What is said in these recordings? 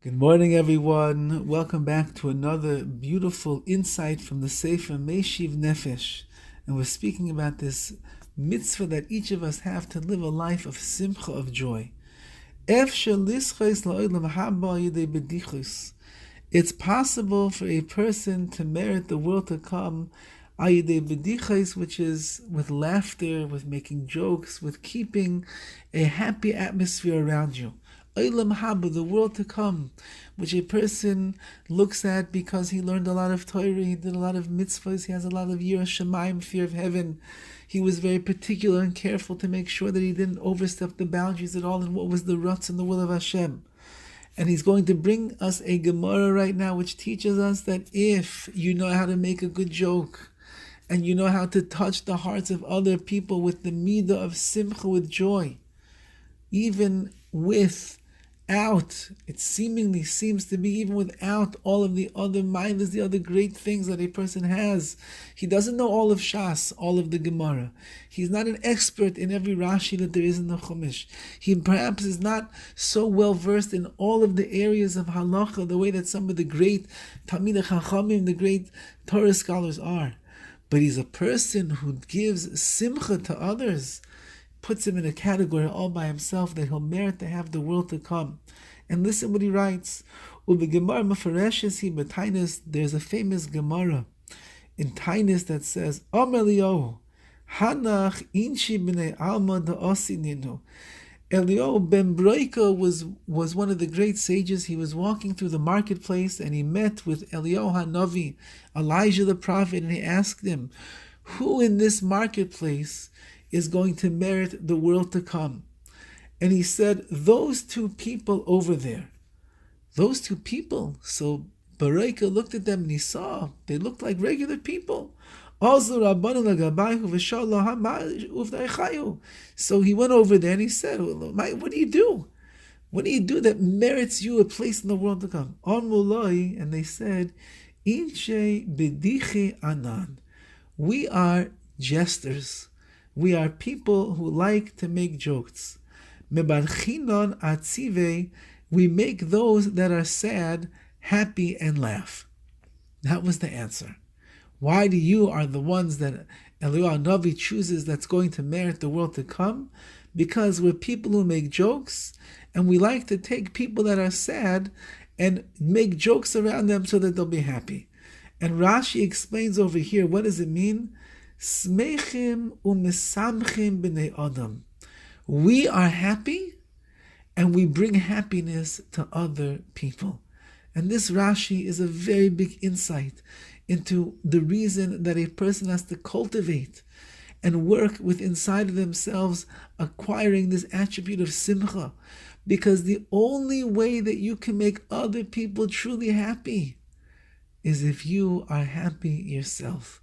Good morning, everyone. Welcome back to another beautiful insight from the Sefer Meishiv Nefesh. And we're speaking about this mitzvah that each of us have to live a life of simcha, of joy. It's possible for a person to merit the world to come, which is with laughter, with making jokes, with keeping a happy atmosphere around you. Olam haba, the world to come, which a person looks at because he learned a lot of Torah, he did a lot of mitzvahs, he has a lot of yiras shamayim, fear of heaven. He was very particular and careful to make sure that he didn't overstep the boundaries at all in what was the ruts and the will of Hashem. And he's going to bring us a Gemara right now which teaches us that if you know how to make a good joke, and you know how to touch the hearts of other people with the midah of simcha, with joy, even it seemingly seems to be even without all of the other midas, the other great things that a person has. He doesn't know all of Shas, all of the Gemara. He's not an expert in every Rashi that there is in the Chumash. He perhaps is not so well versed in all of the areas of halacha, the way that some of the great Talmidei Chachamim, the great Torah scholars are. But he's a person who gives simcha to others, puts him in a category all by himself, that he'll merit to have the world to come. And listen what he writes. There's a famous Gemara in Tainus that says, Eliyahu ben Broika was one of the great sages. He was walking through the marketplace and he met with Eliyahu Hanavi, Elijah the prophet, and he asked him, who in this marketplace is going to merit the world to come? And he said, those two people over there. Those two people. So Baruch looked at them and he saw they looked like regular people. So he went over there and he said, what do you do? What do you do that merits you a place in the world to come? And they said, we are jesters. We are people who like to make jokes. We make those that are sad happy and laugh. That was the answer. Why do you are the ones that Eliyahu Navi chooses that's going to merit the world to come? Because we're people who make jokes, and we like to take people that are sad and make jokes around them so that they'll be happy. And Rashi explains over here, what does it mean? Smechim u'mesamchim b'nei Adam. We are happy and we bring happiness to other people. And this Rashi is a very big insight into the reason that a person has to cultivate and work with inside of themselves, acquiring this attribute of simcha. Because the only way that you can make other people truly happy is if you are happy yourself.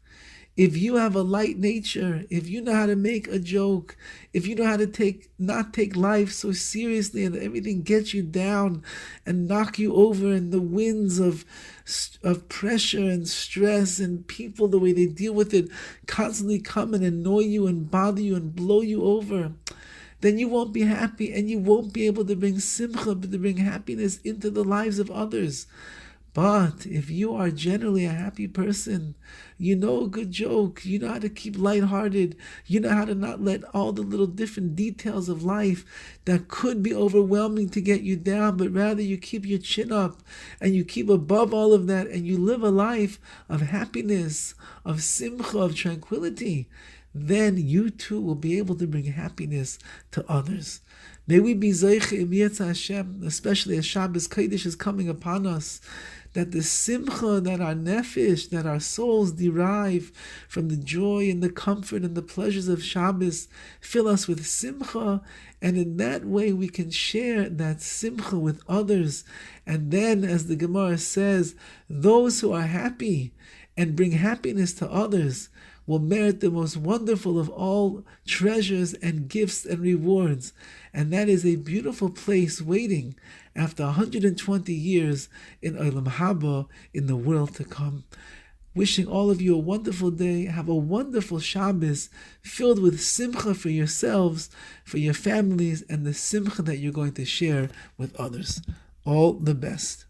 If you have a light nature, if you know how to make a joke, if you know how to not take life so seriously and everything gets you down and knock you over, and the winds of pressure and stress and people, the way they deal with it, constantly come and annoy you and bother you and blow you over, then you won't be happy and you won't be able to bring simcha, but to bring happiness into the lives of others. But if you are generally a happy person, you know a good joke, you know how to keep lighthearted, you know how to not let all the little different details of life that could be overwhelming to get you down, but rather you keep your chin up and you keep above all of that and you live a life of happiness, of simcha, of tranquility, then you too will be able to bring happiness to others. May we be zeiche im Yetz Hashem, especially as Shabbos Kodesh is coming upon us, that the simcha that our nefesh, that our souls derive from the joy and the comfort and the pleasures of Shabbos, fill us with simcha, and in that way we can share that simcha with others. And then, as the Gemara says, those who are happy and bring happiness to others will merit the most wonderful of all treasures and gifts and rewards. And that is a beautiful place waiting after 120 years in Olam Haba, in the world to come. Wishing all of you a wonderful day. Have a wonderful Shabbos filled with simcha for yourselves, for your families, and the simcha that you're going to share with others. All the best.